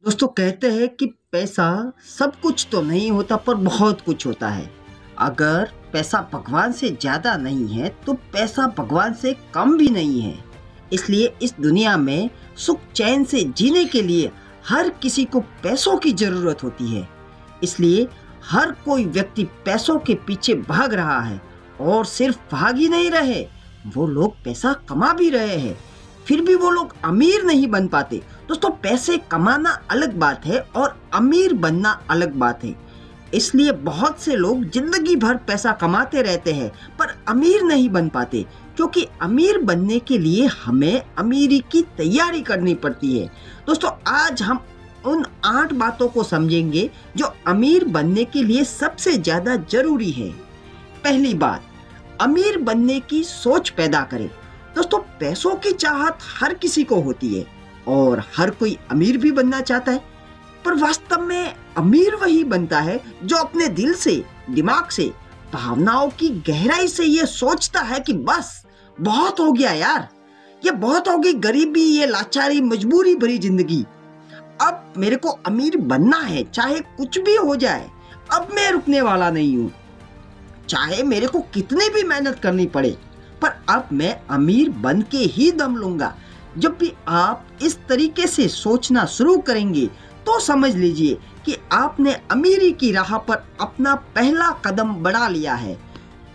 दोस्तों कहते हैं कि पैसा सब कुछ तो नहीं होता पर बहुत कुछ होता है। अगर पैसा भगवान से ज़्यादा नहीं है तो पैसा भगवान से कम भी नहीं है। इसलिए इस दुनिया में सुख चैन से जीने के लिए हर किसी को पैसों की ज़रूरत होती है। इसलिए हर कोई व्यक्ति पैसों के पीछे भाग रहा है और सिर्फ भाग ही नहीं रहे, वो लोग पैसा कमा भी रहे हैं, फिर भी वो लोग अमीर नहीं बन पाते। दोस्तों पैसे कमाना अलग बात है और अमीर बनना अलग बात है। इसलिए बहुत से लोग जिंदगी भर पैसा कमाते रहते हैं पर अमीर नहीं बन पाते, क्योंकि अमीर बनने के लिए हमें अमीरी की तैयारी करनी पड़ती है। दोस्तों आज हम उन 8 बातों को समझेंगे जो अमीर बनने के लिए सबसे ज्यादा जरूरी है। पहली बात, अमीर बनने की सोच पैदा करें। दोस्तों पैसों की चाहत हर किसी को होती है और हर कोई अमीर भी बनना चाहता है, पर वास्तव में अमीर वही बनता है जो अपने दिल से, दिमाग से, भावनाओं की गहराई से ये सोचता है कि बस बहुत हो गया यार, ये बहुत हो गई गरीबी, ये लाचारी, मजबूरी भरी जिंदगी। अब मेरे को अमीर बनना है, चाहे कुछ भी हो जाए। अब मैं रुकने वाला नहीं हूँ, चाहे मेरे को कितनी भी मेहनत करनी पड़े, पर अब मैं अमीर बन के ही दम लूंगा। जब भी आप इस तरीके से सोचना शुरू करेंगे तो समझ लीजिए कि आपने अमीरी की राह पर अपना पहला कदम बढ़ा लिया है,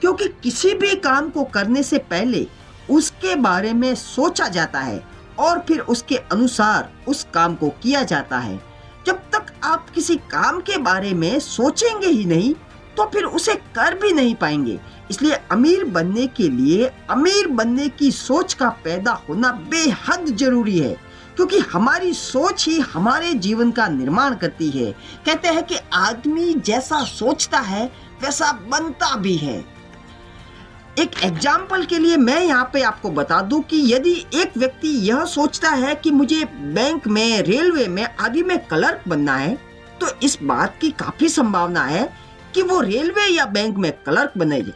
क्योंकि किसी भी काम को करने से पहले उसके बारे में सोचा जाता है और फिर उसके अनुसार उस काम को किया जाता है। जब तक आप किसी काम के बारे में सोचेंगे ही नहीं तो फिर उसे कर भी नहीं पाएंगे। इसलिए अमीर बनने के लिए अमीर बनने की सोच का पैदा होना बेहद जरूरी है, क्योंकि हमारी सोच ही हमारे जीवन का निर्माण करती है। कहते हैं कि आदमी जैसा सोचता है वैसा बनता भी है। एक एग्जाम्पल के लिए मैं यहाँ पे आपको बता दूं कि यदि एक व्यक्ति यह सोचता है कि मुझे बैंक में, रेलवे में आदि में क्लर्क बनना है, तो इस बात की काफी संभावना है कि वो रेलवे या बैंक में क्लर्क बनेगा।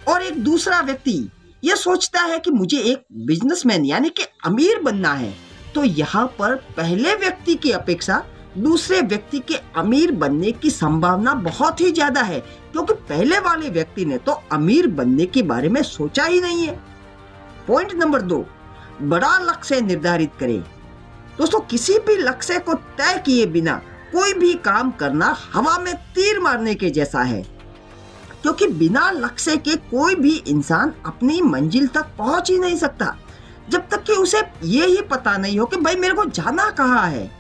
और एक दूसरा व्यक्ति यह सोचता है कि मुझे एक बिजनेसमैन यानी कि अमीर बनना है, तो यहाँ पर पहले व्यक्ति की अपेक्षा दूसरे व्यक्ति के अमीर बनने की संभावना बहुत ही ज्यादा है, क्योंकि पहले वाले व्यक्ति ने तो अमीर बनने के बारे में सोचा ही नहीं है। पॉइंट नंबर 2, बड़ा लक्ष्य निर्धारित करें। दोस्तों किसी भी लक्ष्य को तय किए बिना कोई भी काम करना हवा में तीर मारने के जैसा है, क्योंकि बिना लक्ष्य के कोई भी इंसान अपनी मंजिल तक पहुंच ही नहीं सकता जब तक कि उसे ये ही पता नहीं हो कि भाई मेरे को जाना कहाँ है।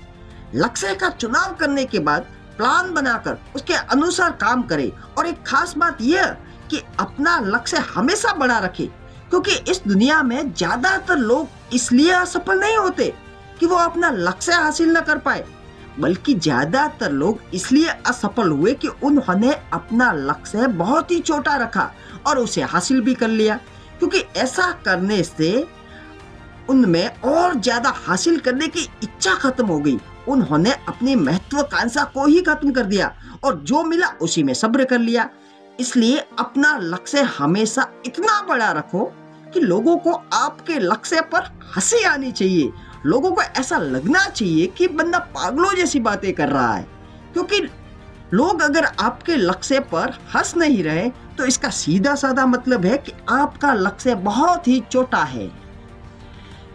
लक्ष्य का चुनाव करने के बाद प्लान बनाकर उसके अनुसार काम करे, और एक खास बात यह कि अपना लक्ष्य हमेशा बड़ा रखे, क्योंकि इस दुनिया में ज्यादातर लोग इसलिए असफल नहीं होते कि वो अपना लक्ष्य हासिल न कर पाए, बल्कि ज्यादातर लोग इसलिए असफल हुए कि उन्होंने अपना लक्ष्य बहुत ही छोटा रखा और उसे हासिल भी कर लिया, क्योंकि ऐसा करने से उनमें और ज्यादा हासिल करने की इच्छा खत्म हो गई। उन्होंने अपनी महत्वाकांक्षा को ही खत्म कर दिया और जो मिला उसी में सब्र कर लिया। इसलिए अपना लक्ष्य हमेशा इतना बड़ा रखो कि लोगों को आपके लक्ष्य पर हंसी आनी चाहिए, लोगों को ऐसा लगना चाहिए कि बंदा पागलों जैसी बातें कर रहा है। क्योंकि लोग अगर आपके लक्ष्य पर हंस नहीं रहे तो इसका सीधा साधा मतलब है कि आपका लक्ष्य बहुत ही छोटा है।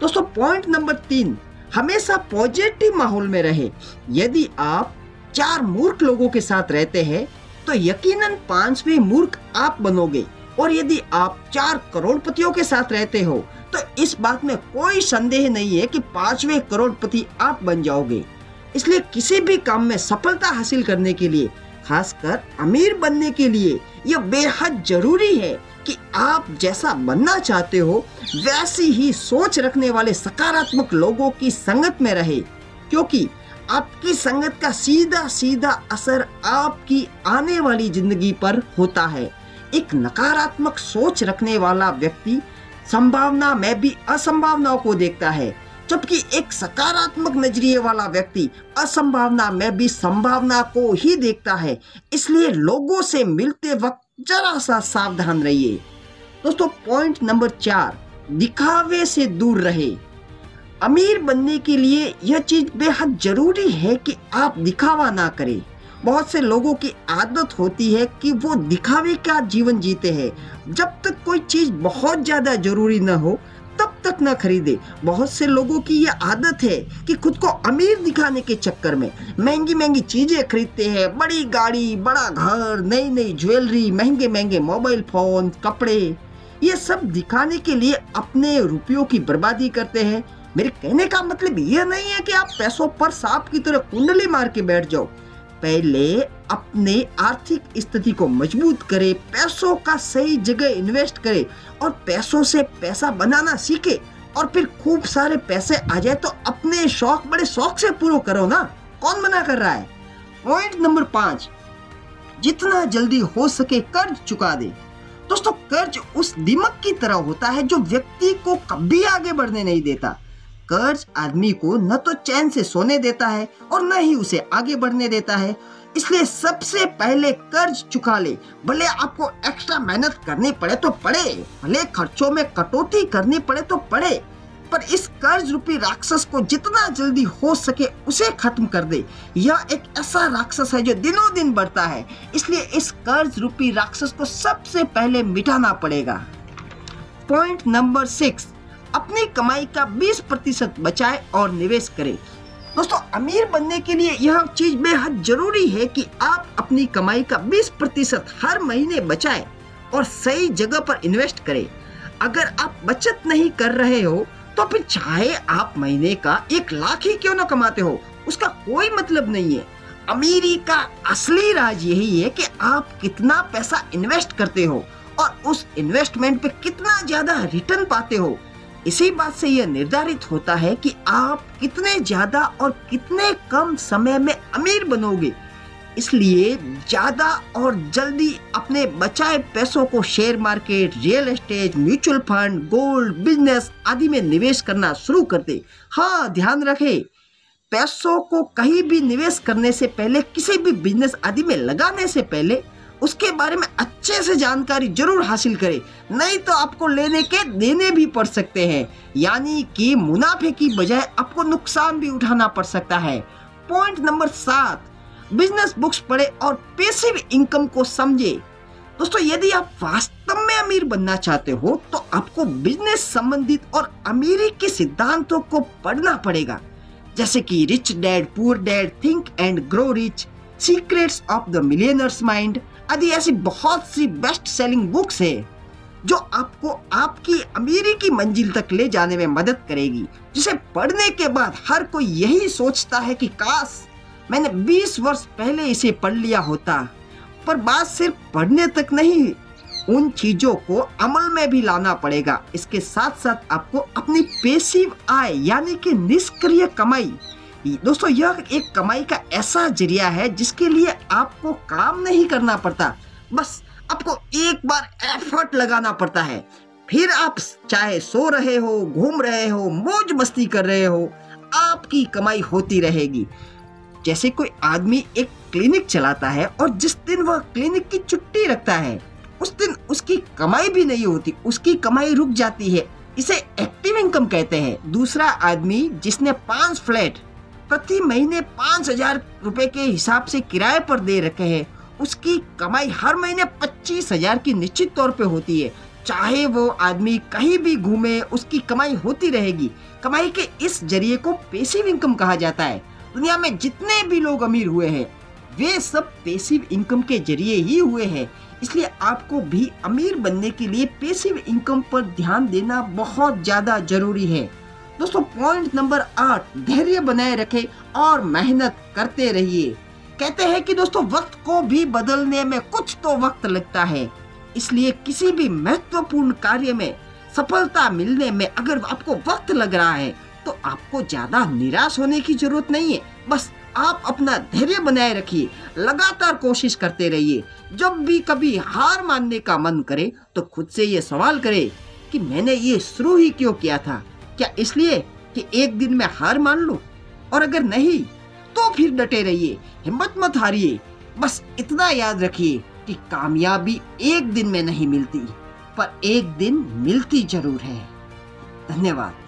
दोस्तों पॉइंट नंबर 3, हमेशा पॉजिटिव माहौल में रहे। यदि आप 4 मूर्ख लोगों के साथ रहते हैं तो यकीनन 5वें मूर्ख आप बनोगे, और यदि आप 4 करोड़पतियों के साथ रहते हो तो इस बात में कोई संदेह नहीं है कि 5वें करोड़पति आप बन जाओगे। इसलिए किसी भी काम में सफलता हासिल करने के लिए, खासकर अमीर बनने के लिए, यह बेहद जरूरी है कि आप जैसा बनना चाहते हो वैसी ही सोच रखने वाले सकारात्मक लोगों की संगत में रहे, क्योंकि आपकी संगत का सीधा सीधा असर आपकी आने वाली जिंदगी पर होता है। एक नकारात्मक सोच रखने वाला व्यक्ति संभावना में भी असंभावनाओं को देखता है, जबकि एक सकारात्मक नजरिए वाला व्यक्ति असंभावना में भी संभावना को ही देखता है। इसलिए लोगों से मिलते वक्त जरा सा सावधान रहिए। दोस्तों पॉइंट नंबर 4, दिखावे से दूर रहे। अमीर बनने के लिए यह चीज बेहद जरूरी है कि आप दिखावा ना करें। बहुत से लोगों की आदत होती है कि वो दिखावे का जीवन जीते हैं। जब तक कोई चीज बहुत ज्यादा जरूरी ना हो तब तक ना खरीदे। बहुत से लोगों की ये आदत है कि खुद को अमीर दिखाने के चक्कर में महंगी महंगी चीजें खरीदते हैं। बड़ी गाड़ी, बड़ा घर, नई नई ज्वेलरी, महंगे महंगे मोबाइल फोन, कपड़े, ये सब दिखाने के लिए अपने रुपयों की बर्बादी करते हैं। मेरे कहने का मतलब यह नहीं है कि आप पैसों पर सांप की तरह कुंडली मार के बैठ जाओ। पहले अपने आर्थिक स्थिति को मजबूत करें, पैसों का सही जगह इन्वेस्ट करें और पैसों से पैसा बनाना सीखे। और फिर खूब सारे पैसे आ जाए तो अपने शौक बड़े शौक से पूरे करो ना, कौन मना कर रहा है। पॉइंट नंबर 5, जितना जल्दी हो सके कर्ज चुका दे। दोस्तों, कर्ज उस दिमक की तरह होता है जो व्यक्ति को कभी आगे बढ़ने नहीं देता। कर्ज आदमी को न तो चैन से सोने देता है और न ही उसे आगे बढ़ने देता है। इसलिए सबसे पहले कर्ज चुका ले। भले आपको एक्स्ट्रा मेहनत करनी पड़े तो पड़े, भले खर्चों में कटौती करनी पड़े तो पड़े, पर इस कर्ज रूपी राक्षस को जितना जल्दी हो सके उसे खत्म कर दे। यह एक ऐसा राक्षस है जो दिनों दिन बढ़ता है, इसलिए इस कर्ज रूपी राक्षस को सबसे पहले मिटाना पड़ेगा। पॉइंट नंबर 6, अपनी कमाई का 20% बचाए और निवेश करें। दोस्तों, अमीर बनने के लिए यह चीज बेहद जरूरी है कि आप अपनी कमाई का 20% हर महीने बचाएं और सही जगह पर इन्वेस्ट करें। अगर आप बचत नहीं कर रहे हो तो फिर चाहे आप महीने का 1 लाख ही क्यों ना कमाते हो, उसका कोई मतलब नहीं है। अमीरी का असली राज यही है कि आप कितना पैसा इन्वेस्ट करते हो और उस इन्वेस्टमेंट पे कितना ज्यादा रिटर्न पाते हो। इसी बात से यह निर्धारित होता है कि आप कितने ज्यादा और कितने कम समय में अमीर बनोगे। इसलिए ज्यादा और जल्दी अपने बचाए पैसों को share market, real estate, mutual fund, gold, business आदि में निवेश करना शुरू कर दे। हाँ, ध्यान रखें, पैसों को कहीं भी निवेश करने से पहले, किसी भी बिजनेस आदि में लगाने से पहले उसके बारे में अच्छे से जानकारी जरूर हासिल करें, नहीं तो आपको लेने के देने भी पड़ सकते हैं, यानी कि मुनाफे की बजाय आपको नुकसान भी उठाना पड़ सकता है। पॉइंट नंबर 7, बिजनेस बुक्स पढ़े और पैसिव इनकम को समझे। दोस्तों, यदि आप वास्तव में अमीर बनना चाहते हो तो आपको बिजनेस संबंधित और अमीरी के सिद्धांतों को पढ़ना पड़ेगा, जैसे कि rich dad poor dad, think and grow rich, secrets of the millionaires mind आदि ऐसी बहुत सी बेस्ट सेलिंग बुक्स है जो आपको आपकी अमीरी की मंजिल तक ले जाने में मदद करेगी, जिसे पढ़ने के बाद हर कोई यही सोचता है कि काश मैंने 20 वर्ष पहले इसे पढ़ लिया होता। पर बात सिर्फ पढ़ने तक नहीं, उन चीजों को अमल में भी लाना पड़ेगा। इसके साथ साथ आपको अपनी पैसिव आय यानी कि निष्क्रिय कमाई, दोस्तों यह एक कमाई का ऐसा जरिया है जिसके लिए आपको काम नहीं करना पड़ता, बस आपको एक बार एफर्ट लगाना पड़ता है। फिर आप चाहे सो रहे हो, घूम रहे हो, मौज मस्ती कर रहे हो, आपकी कमाई होती रहेगी। जैसे कोई आदमी एक क्लिनिक चलाता है और जिस दिन वह क्लिनिक की छुट्टी रखता है उस दिन उसकी कमाई भी नहीं होती, उसकी कमाई रुक जाती है। इसे एक्टिव इनकम कहते हैं। दूसरा आदमी जिसने 5 फ्लैट प्रति महीने 5,000 रुपए के हिसाब से किराए पर दे रखे हैं, उसकी कमाई हर महीने 25,000 की निश्चित तौर पे होती है। चाहे वो आदमी कहीं भी घूमे, उसकी कमाई होती रहेगी। कमाई के इस जरिए को पैसिव इनकम कहा जाता है। दुनिया में जितने भी लोग अमीर हुए हैं वे सब पैसिव इनकम के जरिए ही हुए हैं। इसलिए आपको भी अमीर बनने के लिए पैसिव इनकम पर ध्यान देना बहुत ज्यादा जरूरी है। दोस्तों, पॉइंट नंबर 8, धैर्य बनाए रखें और मेहनत करते रहिए। कहते हैं कि दोस्तों वक्त को भी बदलने में कुछ तो वक्त लगता है, इसलिए किसी भी महत्वपूर्ण कार्य में सफलता मिलने में अगर आपको वक्त लग रहा है तो आपको ज्यादा निराश होने की जरूरत नहीं है। बस आप अपना धैर्य बनाए रखिए, लगातार कोशिश करते रहिए। जब भी कभी हार मानने का मन करे तो खुद से ये सवाल करे कि मैंने ये शुरू ही क्यों किया था? क्या इसलिए कि एक दिन में हार मान लूं? और अगर नहीं तो फिर डटे रहिए, हिम्मत मत हारिए। बस इतना याद रखिए कि कामयाबी एक दिन में नहीं मिलती, पर एक दिन मिलती जरूर है। धन्यवाद।